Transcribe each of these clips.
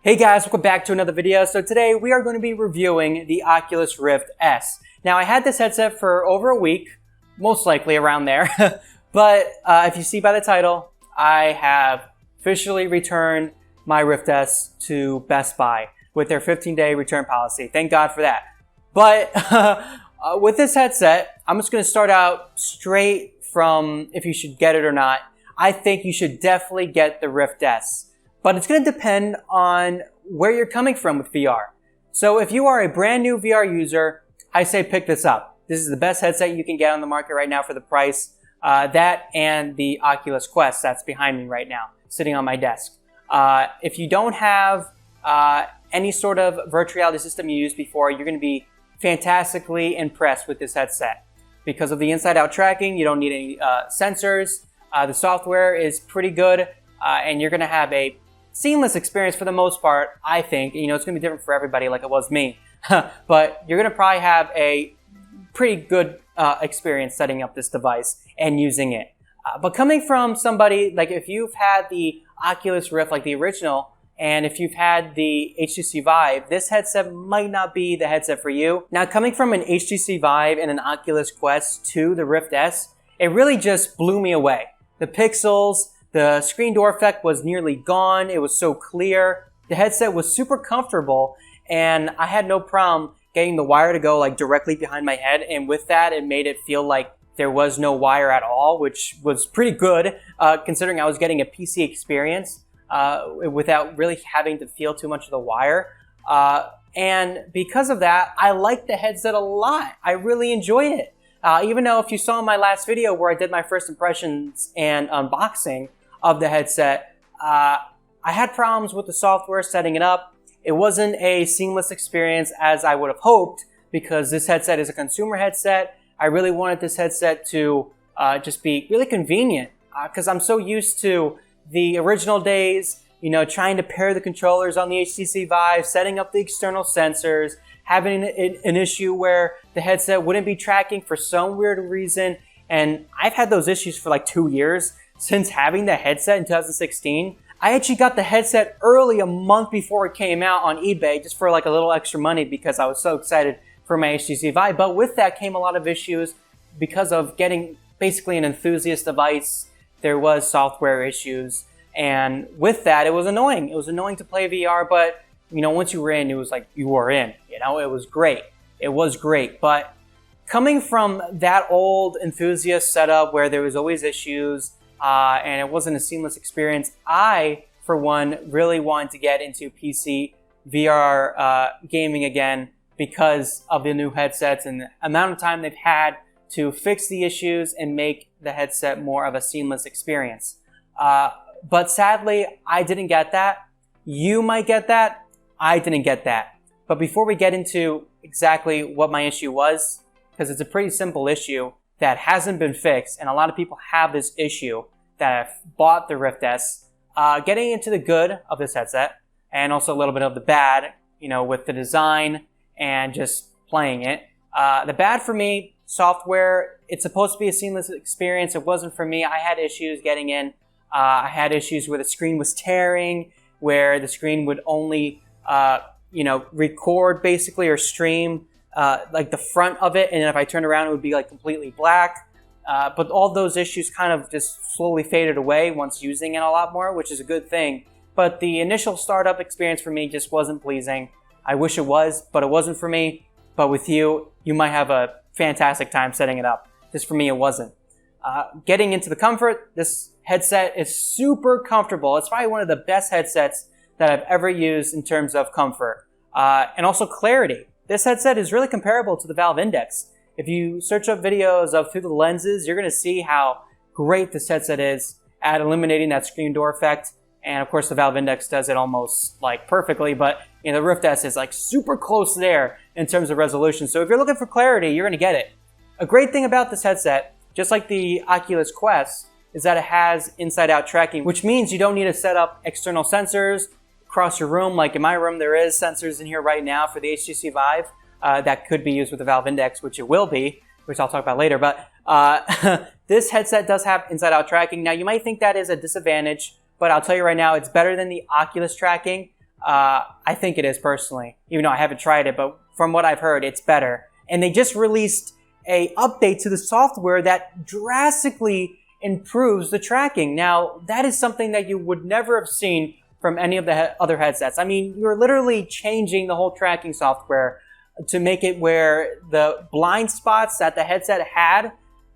Hey guys, welcome back to another video. So today we are going to be reviewing the Oculus Rift S. Now I had this headset for over a week, most likely around there, but if you see by the title, I have officially returned my Rift S to Best Buy with their 15-day return policy. Thank God for that. But with this headset, I'm just going to start out straight from if you should get it or not. I think you should definitely get the Rift S. But it's going to depend on where you're coming from with VR. So if you are a brand new VR user, I say pick this up. This is the best headset you can get on the market right now for the price. That and the Oculus Quest that's behind me right now, sitting on my desk. If you don't have any sort of virtual reality system you used before, you're going to be fantastically impressed with this headset. Because of the inside-out tracking, you don't need any sensors. The software is pretty good, and you're going to have a seamless experience for the most part, I think. You know, it's going to be different for everybody like it was me. But you're going to probably have a pretty good experience setting up this device and using it. But coming from somebody, like if you've had the Oculus Rift, like the original, and if you've had the HTC Vive, this headset might not be the headset for you. Now, coming from an HTC Vive and an Oculus Quest to the Rift S, it really just blew me away. The pixels, the screen door effect was nearly gone. It was so clear. The headset was super comfortable, and I had no problem getting the wire to go like directly behind my head. And with that, it made it feel like there was no wire at all, which was pretty good considering I was getting a PC experience without really having to feel too much of the wire. And because of that, I liked the headset a lot. I really enjoyed it. Even though if you saw my last video where I did my first impressions and unboxing of the headset, I had problems with the software setting it up. It wasn't a seamless experience as I would have hoped because this headset is a consumer headset. I really wanted this headset to just be really convenient because I'm so used to the original days, you know, trying to pair the controllers on the HTC Vive, setting up the external sensors, having an issue where the headset wouldn't be tracking for some weird reason. And I've had those issues for like 2 years since having the headset in 2016. I actually got the headset early, a month before it came out on eBay, just for like a little extra money because I was so excited for my HTC Vive. But with that came a lot of issues because of getting basically an enthusiast device. There was software issues. And with that, it was annoying. It was annoying to play VR, but you know, once you were in, it was like you were in. You know, it was great. It was great. But coming from that old enthusiast setup where there was always issues and it wasn't a seamless experience, I, for one, really wanted to get into PC VR gaming again because of the new headsets and the amount of time they've had to fix the issues and make the headset more of a seamless experience. But sadly, I didn't get that. You might get that. I didn't get that. But before we get into exactly what my issue was, because it's a pretty simple issue that hasn't been fixed, and a lot of people have this issue that have bought the Rift S, getting into the good of this headset, and also a little bit of the bad, you know, with the design and just playing it. The bad for me, software, it's supposed to be a seamless experience. It wasn't for me. I had issues getting in. I had issues where the screen was tearing, where the screen would only record basically or stream like the front of it, and if I turned around, it would be like completely black. But all those issues kind of just slowly faded away once using it a lot more, which is a good thing. But the initial startup experience for me just wasn't pleasing. I wish it was, but it wasn't for me. But with you, you might have a fantastic time setting it up. Just for me, it wasn't. Getting into the comfort, this headset is super comfortable. It's probably one of the best headsets that I've ever used in terms of comfort. And also clarity. This headset is really comparable to the Valve Index. If you search up videos of through the lenses, you're going to see how great this headset is at eliminating that screen door effect. And of course, the Valve Index does it almost like perfectly, but you know, the Rift S is like super close there in terms of resolution. So if you're looking for clarity, you're going to get it. A great thing about this headset, just like the Oculus Quest, is that it has inside-out tracking, which means you don't need to set up external sensors across your room. Like in my room, there is sensors in here right now for the HTC Vive that could be used with the Valve Index, which it will be, which I'll talk about later. But this headset does have inside-out tracking. Now, you might think that is a disadvantage, but I'll tell you right now, it's better than the Oculus tracking. I think it is personally, even though I haven't tried it, but from what I've heard, it's better. And they just released a update to the software that drastically improves the tracking. Now, that is something that you would never have seen from any of the other headsets. I mean, you're literally changing the whole tracking software to make it where the blind spots that the headset had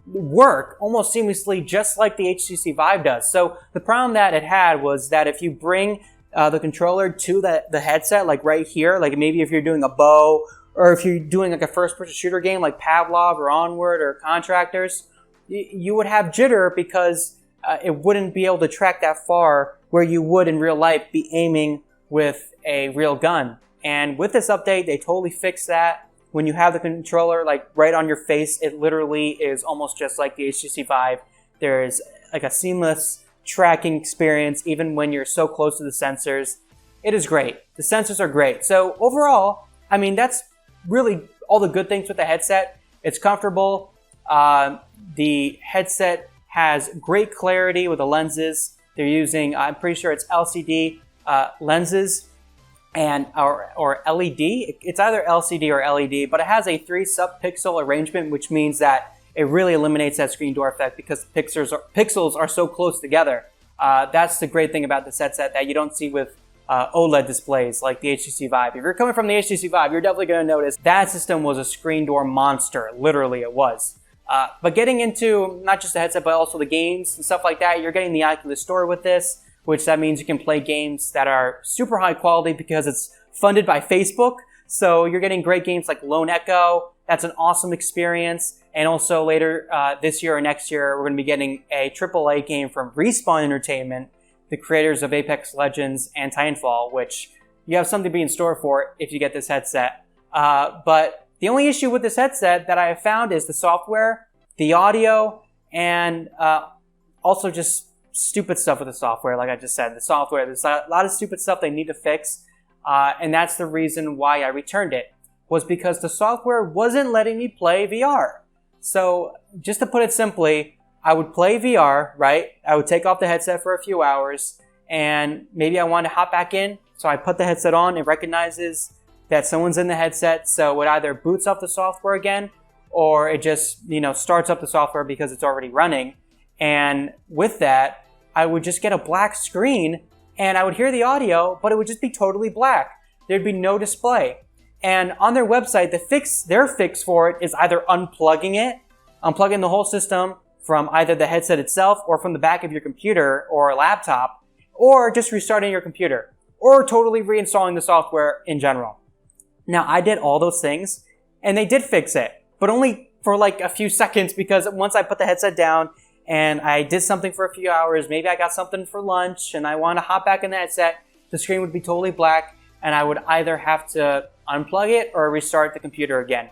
work almost seamlessly, just like the HTC Vive does. So the problem that it had was that if you bring the controller to the headset, like right here, like maybe if you're doing a bow, or if you're doing like a first-person shooter game like Pavlov or Onward or Contractors, you would have jitter because it wouldn't be able to track that far where you would in real life be aiming with a real gun. And with this update, they totally fixed that. When you have the controller like right on your face, it literally is almost just like the HTC Vive. There's like a seamless tracking experience even when you're so close to the sensors. It is great. The sensors are great. So overall, I mean, that's really all the good things with the headset. It's comfortable. The headset has great clarity with the lenses. They're using, I'm pretty sure it's LCD lenses and or LED. It's either LCD or LED, but it has a 3 sub-pixel arrangement, which means that it really eliminates that screen door effect because pixels are so close together. That's the great thing about this headset that you don't see with OLED displays like the HTC Vive. If you're coming from the HTC Vive, you're definitely going to notice that system was a screen door monster. Literally, it was. But getting into not just the headset, but also the games and stuff like that, you're getting the Oculus Store with this, which that means you can play games that are super high quality because it's funded by Facebook. So you're getting great games like Lone Echo. That's an awesome experience. And also later this year or next year, we're going to be getting a AAA game from Respawn Entertainment, the creators of Apex Legends and Titanfall, which you have something to be in store for if you get this headset. But the only issue with this headset that I have found is the software, the audio, and also just stupid stuff with the software. Like I just said, the software, there's a lot of stupid stuff they need to fix. And that's the reason why I returned it, was because the software wasn't letting me play VR. So just to put it simply, I would play VR, right? I would take off the headset for a few hours, and maybe I want to hop back in. So I put the headset on, it recognizes that someone's in the headset, so it either boots up the software again, or it just, starts up the software because it's already running. And with that, I would just get a black screen, and I would hear the audio, but it would just be totally black. There'd be no display. And on their website, their fix for it is either unplugging the whole system from either the headset itself or from the back of your computer or a laptop, or just restarting your computer, or totally reinstalling the software in general. Now, I did all those things, and they did fix it, but only for like a few seconds, because once I put the headset down and I did something for a few hours, maybe I got something for lunch and I want to hop back in the headset, the screen would be totally black, and I would either have to unplug it or restart the computer again.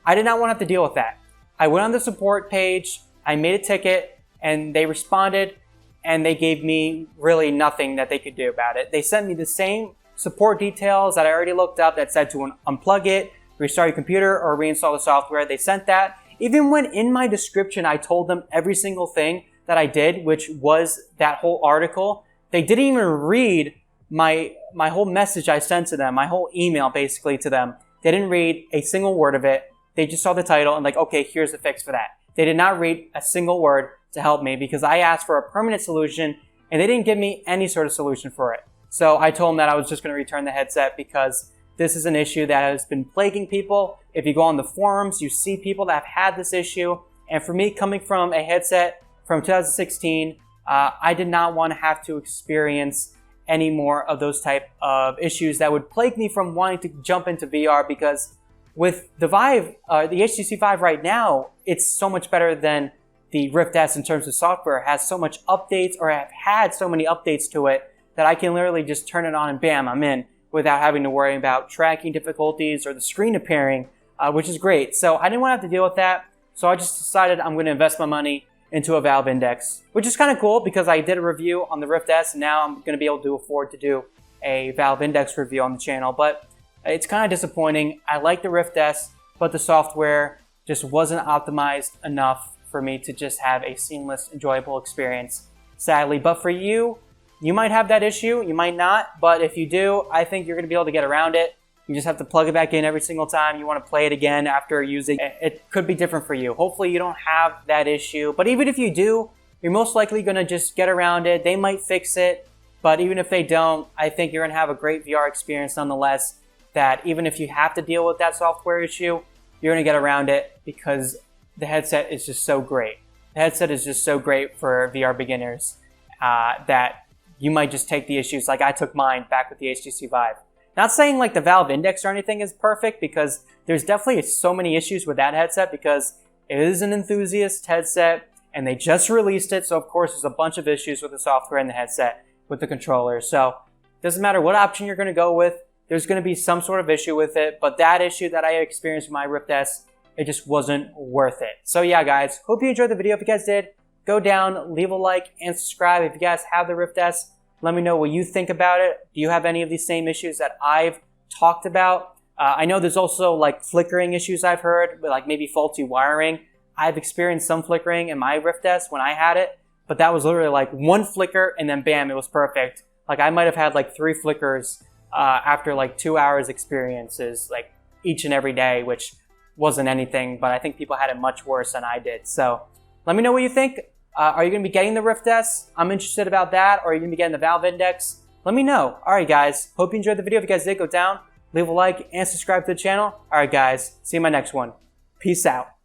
I did not want to have to deal with that. I went on the support page, I made a ticket, and they responded, and they gave me really nothing that they could do about it. They sent me the same support details that I already looked up that said to unplug it, restart your computer, or reinstall the software. They sent that. Even when in my description I told them every single thing that I did, which was that whole article, they didn't even read my whole message I sent to them, my whole email basically to them. They didn't read a single word of it. They just saw the title and like, okay, here's the fix for that. They did not read a single word to help me because I asked for a permanent solution and they didn't give me any sort of solution for it. So I told them that I was just going to return the headset because this is an issue that has been plaguing people. If you go on the forums, you see people that have had this issue. And for me, coming from a headset from 2016, I did not want to have to experience any more of those type of issues that would plague me from wanting to jump into VR, because with the Vive, the HTC Vive right now, it's so much better than the Rift S in terms of software. It has so much updates, or have had so many updates to it, that I can literally just turn it on and bam, I'm in, without having to worry about tracking difficulties or the screen appearing, which is great. So I didn't want to have to deal with that. So I just decided I'm going to invest my money into a Valve Index, which is kind of cool because I did a review on the Rift S, and now I'm going to be able to afford to do a Valve Index review on the channel. But it's kind of disappointing. I like the Rift S, but the software just wasn't optimized enough for me to just have a seamless, enjoyable experience, sadly. But for you, you might have that issue, you might not, but if you do, I think you're going to be able to get around it. You just have to plug it back in every single time you want to play it again after using it. It could be different for you. Hopefully you don't have that issue, but even if you do, you're most likely going to just get around it. They might fix it, but even if they don't, I think you're going to have a great VR experience nonetheless, that even if you have to deal with that software issue, you're going to get around it because the headset is just so great. The headset is just so great for VR beginners that you might just take the issues like I took mine back with the HTC Vive. Not saying like the Valve Index or anything is perfect, because there's definitely so many issues with that headset because it is an enthusiast headset and they just released it. So of course there's a bunch of issues with the software and the headset with the controller. So it doesn't matter what option you're going to go with, there's going to be some sort of issue with it. But that issue that I experienced with my Rift S, it just wasn't worth it. So yeah, guys, hope you enjoyed the video. If you guys did, go down, leave a like, and subscribe. If you guys have the Rift S, let me know what you think about it. Do you have any of these same issues that I've talked about? I know there's also like flickering issues I've heard, but like maybe faulty wiring. I've experienced some flickering in my Rift S when I had it, but that was literally like one flicker and then bam, it was perfect. Like I might have had like 3 flickers after like 2 hours experiences, like each and every day, which wasn't anything, but I think people had it much worse than I did. So let me know what you think. Are you going to be getting the Rift S? I'm interested about that. Or are you going to be getting the Valve Index? Let me know. Alright guys, hope you enjoyed the video. If you guys did, go down, leave a like, and subscribe to the channel. Alright guys, see you in my next one. Peace out.